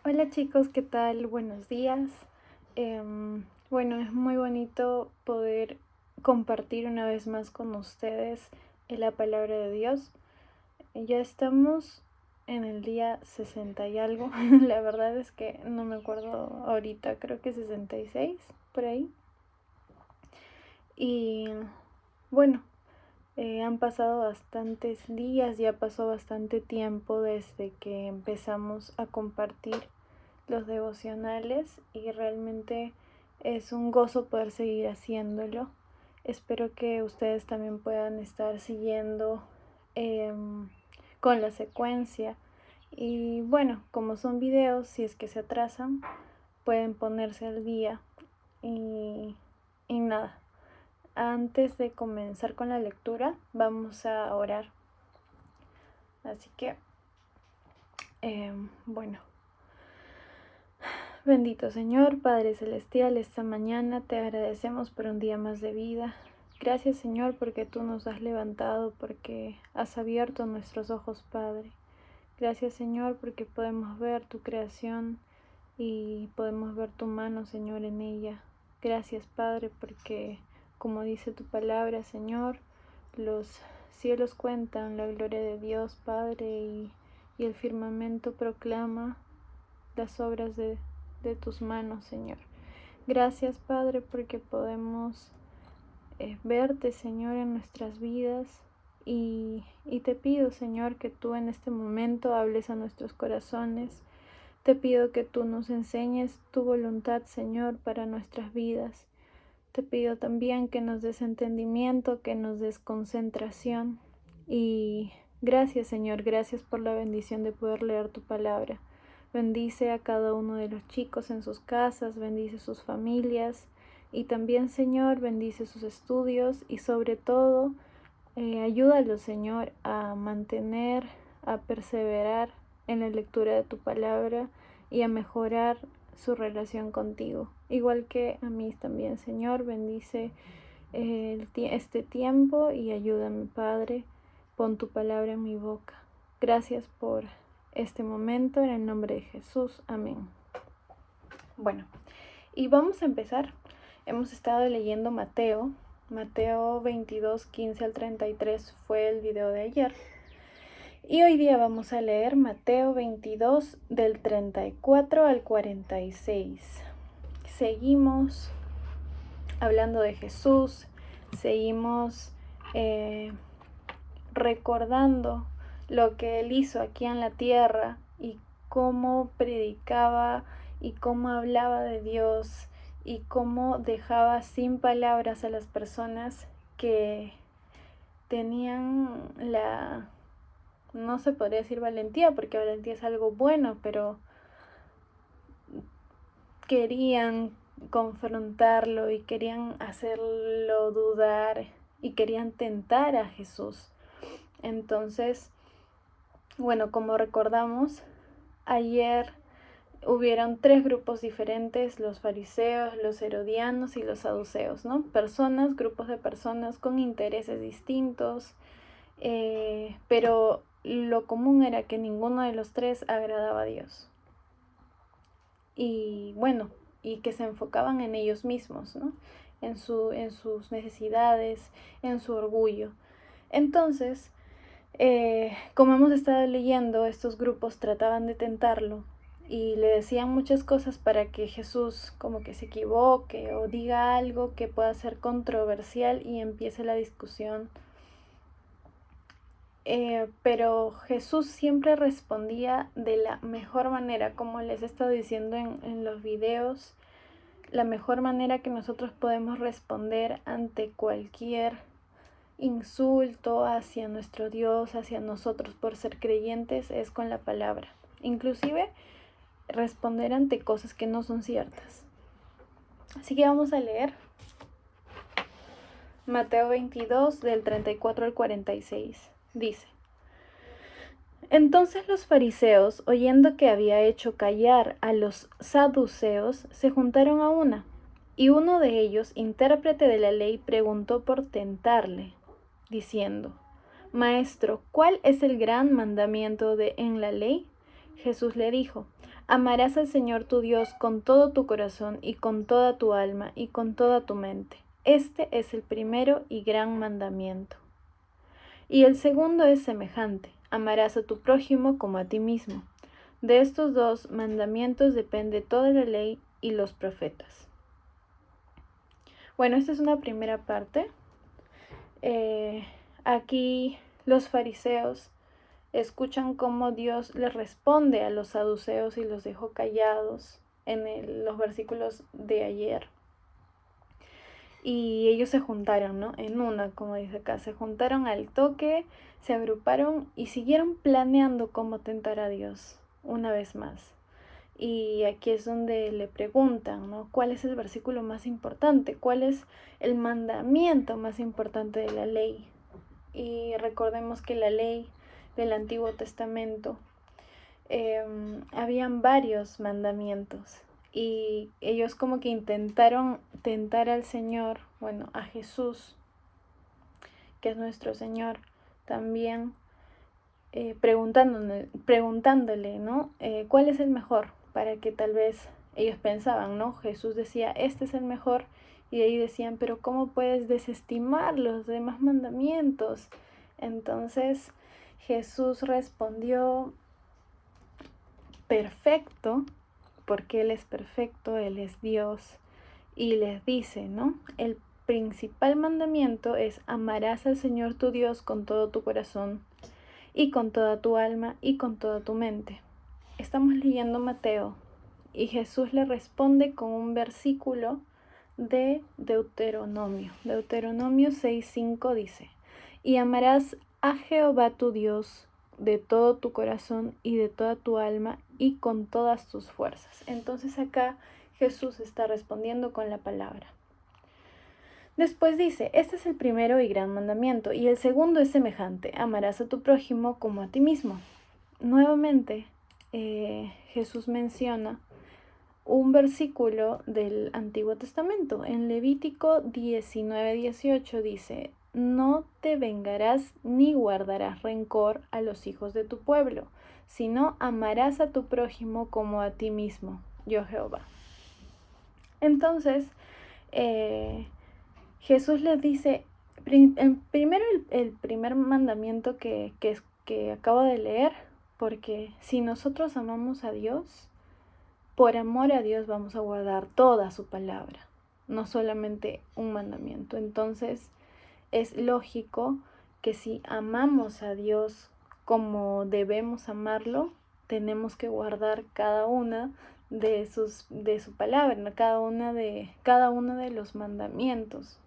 Hola chicos, ¿qué tal? Buenos días. Bueno, es muy bonito poder compartir una vez más con ustedes la palabra de Dios. Ya estamos en el día 60 y algo. La verdad es que no me acuerdo ahorita, creo que 66 por ahí. Y bueno, han pasado bastantes días, ya pasó bastante tiempo desde que empezamos a compartir los devocionales y realmente es un gozo poder seguir haciéndolo. Espero que ustedes también puedan estar siguiendo con la secuencia. Y bueno, como son videos, si es que se atrasan, pueden ponerse al día. Y nada, antes de comenzar con la lectura, vamos a orar. Así que, bueno. Bendito Señor, Padre Celestial, esta mañana te agradecemos por un día más de vida. Gracias Señor porque tú nos has levantado, porque has abierto nuestros ojos, Padre. Gracias Señor porque podemos ver tu creación y podemos ver tu mano, Señor, en ella. Gracias Padre porque, como dice tu palabra, Señor, los cielos cuentan la gloria de Dios, Padre, y el firmamento proclama las obras de tus manos, Señor. Gracias, Padre, porque podemos verte, Señor, en nuestras vidas. Y te pido, Señor, que tú en este momento hables a nuestros corazones. Te pido que tú nos enseñes tu voluntad, Señor, para nuestras vidas. Te pido también que nos des entendimiento, que nos des concentración. Y gracias, Señor, gracias por la bendición de poder leer tu palabra. Bendice a cada uno de los chicos en sus casas, bendice sus familias y también, Señor, bendice sus estudios y sobre todo, ayúdalos, Señor, a mantener, a perseverar en la lectura de tu palabra y a mejorar su relación contigo. Igual que a mí también, Señor, bendice este tiempo y ayúdame, Padre, pon tu palabra en mi boca. Gracias por este momento, en el nombre de Jesús. Amén. Bueno, y vamos a empezar. Hemos estado leyendo Mateo 22, 15 al 33 fue el video de ayer. Y hoy día vamos a leer Mateo 22 del 34 al 46. Seguimos hablando de Jesús, seguimos recordando lo que Él hizo aquí en la tierra y cómo predicaba y cómo hablaba de Dios y cómo dejaba sin palabras a las personas que tenían no se podría decir valentía, porque valentía es algo bueno, pero querían confrontarlo y querían hacerlo dudar y querían tentar a Jesús. Entonces, bueno, como recordamos, ayer hubieron tres grupos diferentes: los fariseos, los herodianos y los saduceos, ¿no? Grupos de personas con intereses distintos, pero lo común era que ninguno de los tres agradaba a Dios. Y bueno, y que se enfocaban en ellos mismos, ¿no? En sus necesidades, en su orgullo. Entonces, como hemos estado leyendo, estos grupos trataban de tentarlo y le decían muchas cosas para que Jesús como que se equivoque o diga algo que pueda ser controversial y empiece la discusión. Pero Jesús siempre respondía de la mejor manera, como les he estado diciendo en los videos. La mejor manera que nosotros podemos responder ante cualquier insulto hacia nuestro Dios, hacia nosotros por ser creyentes, es con la palabra. Inclusive responder ante cosas que no son ciertas. Así que vamos a leer Mateo 22 del 34 al 46. Dice: Entonces los fariseos, oyendo que había hecho callar a los saduceos, se juntaron a una, y uno de ellos, intérprete de la ley, preguntó por tentarle, diciendo: Maestro, ¿cuál es el gran mandamiento en la ley? Jesús le dijo: Amarás al Señor tu Dios con todo tu corazón y con toda tu alma y con toda tu mente. Este es el primero y gran mandamiento. Y el segundo es semejante: amarás a tu prójimo como a ti mismo. De estos dos mandamientos depende toda la ley y los profetas. Bueno, esta es una primera parte. Aquí los fariseos escuchan cómo Dios les responde a los saduceos y los dejó callados en los versículos de ayer. Y ellos se juntaron, ¿no? En una, como dice acá, se juntaron al toque, se agruparon y siguieron planeando cómo tentar a Dios una vez más. Y aquí es donde le preguntan, ¿no? ¿Cuál es el versículo más importante? ¿Cuál es el mandamiento más importante de la ley? Y recordemos que la ley del Antiguo Testamento habían varios mandamientos y ellos como que intentaron tentar al Señor, bueno, a Jesús, que es nuestro Señor, también preguntándole, ¿no? ¿Cuál es el mejor? Para que tal vez ellos pensaban, ¿no? Jesús decía, este es el mejor, y ellos decían, pero ¿cómo puedes desestimar los demás mandamientos? Entonces Jesús respondió perfecto, porque Él es perfecto, Él es Dios, y les dice, ¿no? El principal mandamiento es: amarás al Señor tu Dios con todo tu corazón y con toda tu alma y con toda tu mente. Estamos leyendo Mateo y Jesús le responde con un versículo de Deuteronomio. Deuteronomio 6:5 dice: y amarás a Jehová tu Dios de todo tu corazón y de toda tu alma y con todas tus fuerzas. Entonces acá Jesús está respondiendo con la palabra. Después dice, este es el primero y gran mandamiento, y el segundo es semejante: amarás a tu prójimo como a ti mismo. Nuevamente, Jesús menciona un versículo del Antiguo Testamento. En Levítico 19:18 dice: no te vengarás ni guardarás rencor a los hijos de tu pueblo, sino amarás a tu prójimo como a ti mismo, yo Jehová. Entonces, Jesús les dice, primero el primer mandamiento que acabo de leer, porque si nosotros amamos a Dios, por amor a Dios vamos a guardar toda su palabra, no solamente un mandamiento. Entonces es lógico que si amamos a Dios como debemos amarlo, tenemos que guardar cada una de su palabra, cada uno de los mandamientos.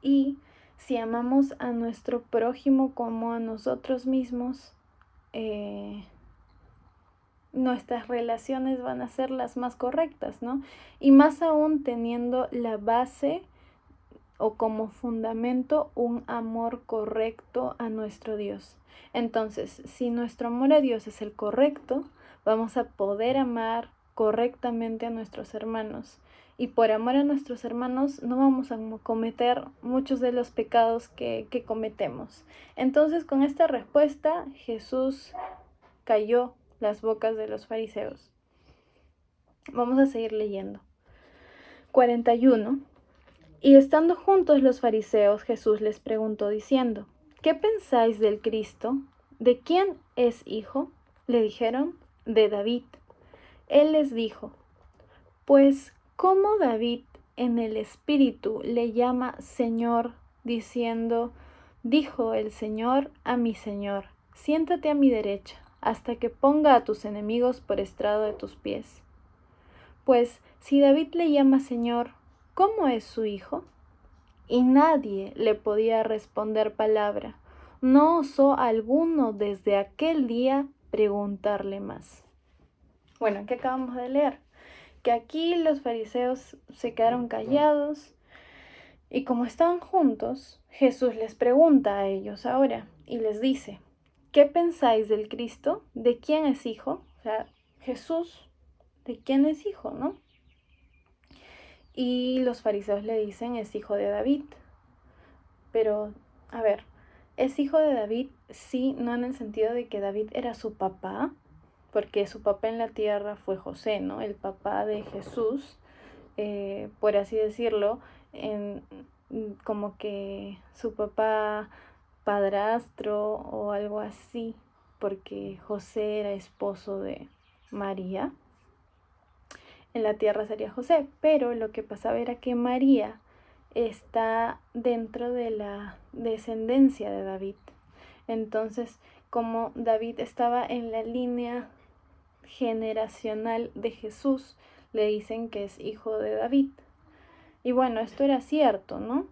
Y si amamos a nuestro prójimo como a nosotros mismos, nuestras relaciones van a ser las más correctas, ¿no? Y más aún teniendo la base o como fundamento un amor correcto a nuestro Dios. Entonces, si nuestro amor a Dios es el correcto, vamos a poder amar correctamente a nuestros hermanos. Y por amor a nuestros hermanos no vamos a cometer muchos de los pecados que cometemos. Entonces, con esta respuesta, Jesús cayó las bocas de los fariseos. Vamos a seguir leyendo. 41. Y estando juntos los fariseos, Jesús les preguntó diciendo: ¿qué pensáis del Cristo? ¿De quién es hijo? Le dijeron: de David. Él les dijo: pues, ¿cómo David en el Espíritu le llama Señor, diciendo: dijo el Señor a mi Señor, siéntate a mi derecha, hasta que ponga a tus enemigos por estrado de tus pies? Pues, si David le llama Señor, ¿cómo es su hijo? Y nadie le podía responder palabra. No osó alguno desde aquel día preguntarle más. Bueno, ¿qué acabamos de leer? Que aquí los fariseos se quedaron callados y como estaban juntos, Jesús les pregunta a ellos ahora y les dice: ¿qué pensáis del Cristo? ¿De quién es hijo? O sea, Jesús, ¿de quién es hijo, no? Y los fariseos le dicen: es hijo de David. Pero, a ver, ¿es hijo de David? Sí, no en el sentido de que David era su papá, porque su papá en la tierra fue José, ¿no? El papá de Jesús, por así decirlo, como que su papá padrastro o algo así, porque José era esposo de María. En la tierra sería José, pero lo que pasaba era que María está dentro de la descendencia de David. Entonces, como David estaba en la línea generacional de Jesús, le dicen que es hijo de David. Y bueno, esto era cierto, ¿no?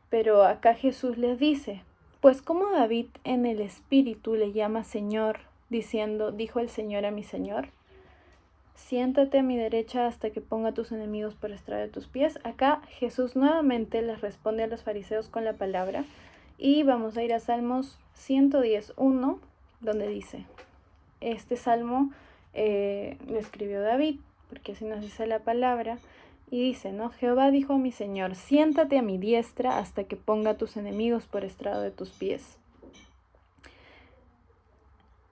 Pero acá Jesús les dice, pues como David en el espíritu le llama Señor, diciendo, dijo el Señor a mi Señor, siéntate a mi derecha hasta que ponga a tus enemigos por estrado de tus pies. Acá Jesús nuevamente les responde a los fariseos con la palabra. Y vamos a ir a Salmos 110:1, donde dice, este salmo lo escribió David, porque así nos dice la palabra. Y dice, ¿no? Jehová dijo a mi Señor, siéntate a mi diestra hasta que ponga a tus enemigos por estrado de tus pies.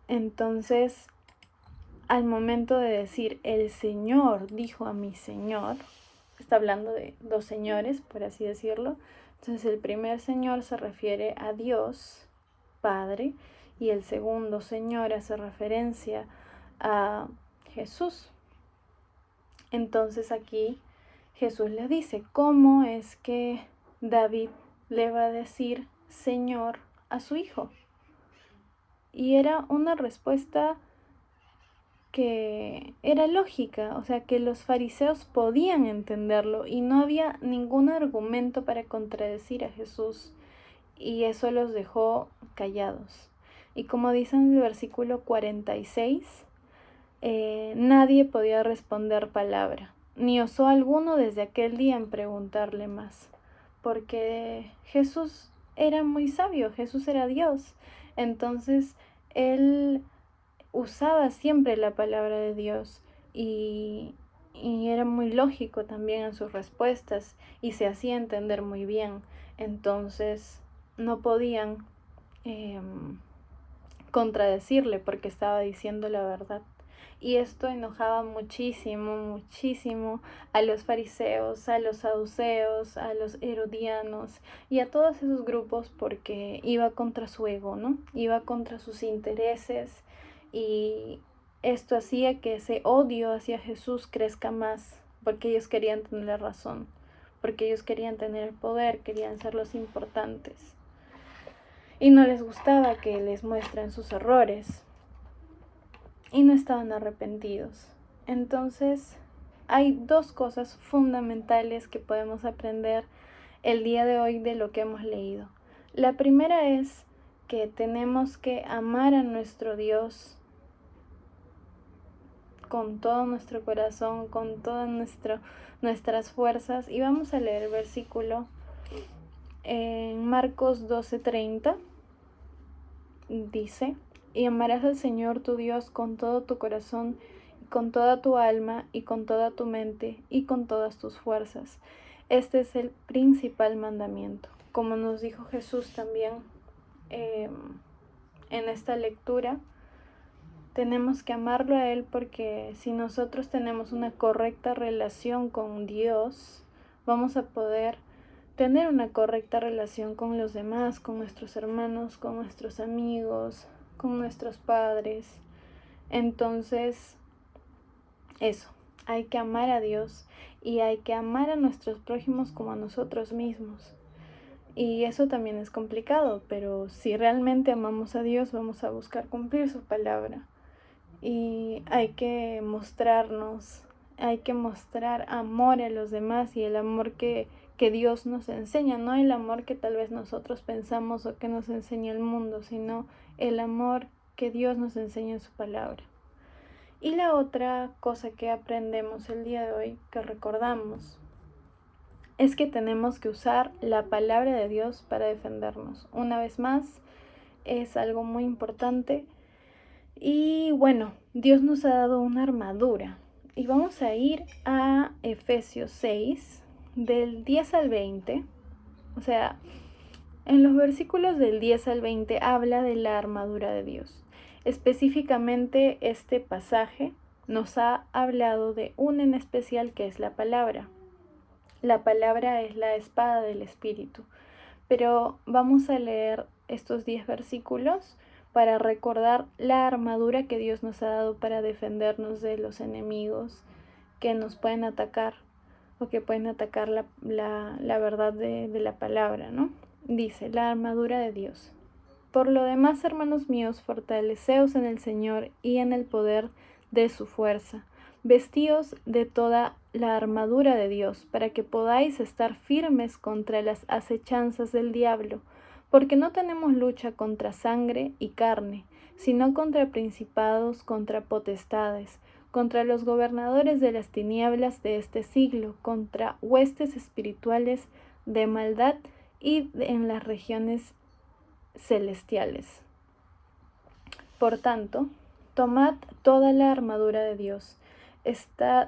Entonces, al momento de decir, el Señor dijo a mi Señor, está hablando de dos señores, por así decirlo. Entonces, el primer Señor se refiere a Dios, Padre, y el segundo Señor hace referencia a Jesús. Entonces, aquí Jesús le dice, ¿cómo es que David le va a decir Señor a su hijo? Y era una respuesta que era lógica, o sea, que los fariseos podían entenderlo y no había ningún argumento para contradecir a Jesús, y eso los dejó callados. Y como dice en el versículo 46, nadie podía responder palabra, ni osó alguno desde aquel día en preguntarle más, porque Jesús era muy sabio, Jesús era Dios. Entonces él usaba siempre la palabra de Dios y era muy lógico también en sus respuestas y se hacía entender muy bien. Entonces no podían contradecirle porque estaba diciendo la verdad. Y esto enojaba muchísimo, muchísimo a los fariseos, a los saduceos, a los herodianos y a todos esos grupos, porque iba contra su ego, ¿no? Iba contra sus intereses, y esto hacía que ese odio hacia Jesús crezca más, porque ellos querían tener la razón, porque ellos querían tener el poder, querían ser los importantes. Y no les gustaba que les muestren sus errores. Y no estaban arrepentidos. Entonces, hay dos cosas fundamentales que podemos aprender el día de hoy de lo que hemos leído. La primera es que tenemos que amar a nuestro Dios con todo nuestro corazón, con todas nuestras fuerzas. Y vamos a leer el versículo en Marcos 12:30. Dice, y amarás al Señor tu Dios con todo tu corazón, y con toda tu alma, y con toda tu mente, y con todas tus fuerzas. Este es el principal mandamiento. Como nos dijo Jesús también en esta lectura, tenemos que amarlo a Él, porque si nosotros tenemos una correcta relación con Dios, vamos a poder tener una correcta relación con los demás, con nuestros hermanos, con nuestros amigos, con nuestros padres. Entonces, eso, hay que amar a Dios y hay que amar a nuestros prójimos como a nosotros mismos. Y eso también es complicado, pero si realmente amamos a Dios, vamos a buscar cumplir su palabra. Y hay que mostrarnos, hay que mostrar amor a los demás, y el amor que Dios nos enseña, no el amor que tal vez nosotros pensamos o que nos enseña el mundo, sino el amor que Dios nos enseña en su palabra. Y la otra cosa que aprendemos el día de hoy, que recordamos, es que tenemos que usar la palabra de Dios para defendernos. Una vez más, es algo muy importante. Y bueno, Dios nos ha dado una armadura. Y vamos a ir a Efesios 6, del 10 al 20. O sea, en los versículos del 10 al 20 habla de la armadura de Dios. Específicamente este pasaje nos ha hablado de una en especial que es la palabra. La palabra es la espada del Espíritu. Pero vamos a leer estos 10 versículos para recordar la armadura que Dios nos ha dado para defendernos de los enemigos que nos pueden atacar o que pueden atacar la verdad de la palabra, ¿no? Dice, la armadura de Dios. Por lo demás, hermanos míos, fortaleceos en el Señor y en el poder de su fuerza. Vestíos de toda la armadura de Dios, para que podáis estar firmes contra las acechanzas del diablo, porque no tenemos lucha contra sangre y carne, sino contra principados, contra potestades, contra los gobernadores de las tinieblas de este siglo, contra huestes espirituales de maldad y en las regiones celestiales. Por tanto, tomad toda la armadura de Dios,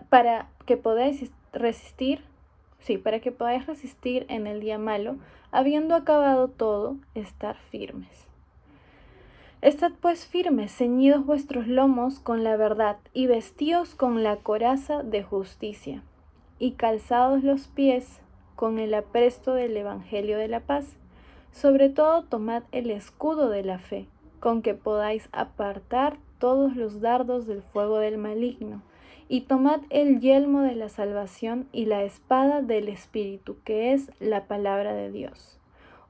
para que podáis resistir en el día malo, habiendo acabado todo, estar firmes. Estad pues firmes, ceñidos vuestros lomos con la verdad, y vestíos con la coraza de justicia, y calzados los pies con el apresto del Evangelio de la paz. Sobre todo tomad el escudo de la fe, con que podáis apartar todos los dardos del fuego del maligno, y tomad el yelmo de la salvación y la espada del Espíritu, que es la palabra de Dios,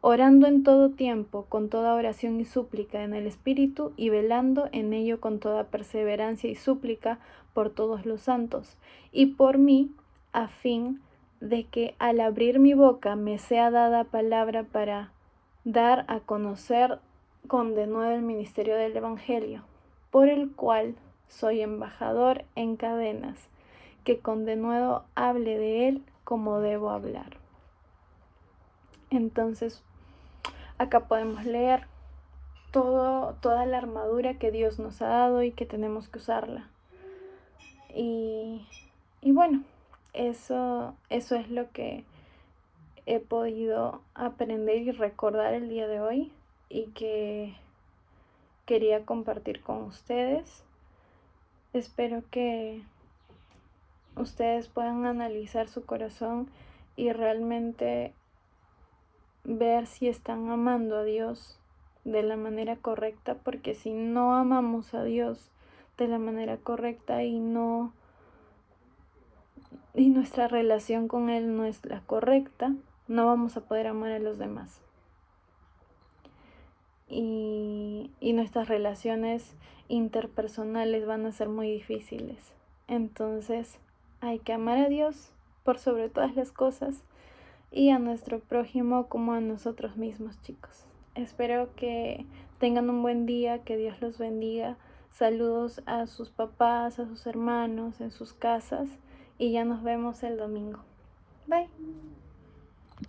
orando en todo tiempo, con toda oración y súplica en el Espíritu, y velando en ello con toda perseverancia y súplica por todos los santos, y por mí, a fin de que al abrir mi boca me sea dada palabra para dar a conocer con denuedo el ministerio del Evangelio, por el cual soy embajador en cadenas, que con denuedo hable de él como debo hablar. Entonces, acá podemos leer toda la armadura que Dios nos ha dado y que tenemos que usarla. Y bueno, eso es lo que he podido aprender y recordar el día de hoy y que quería compartir con ustedes. Espero que ustedes puedan analizar su corazón y realmente ver si están amando a Dios de la manera correcta, porque si no amamos a Dios de la manera correcta y nuestra relación con Él no es la correcta, no vamos a poder amar a los demás. Y nuestras relaciones interpersonales van a ser muy difíciles. Entonces hay que amar a Dios por sobre todas las cosas y a nuestro prójimo como a nosotros mismos, chicos. Espero que tengan un buen día, que Dios los bendiga. Saludos a sus papás, a sus hermanos en sus casas y ya nos vemos el domingo. Bye.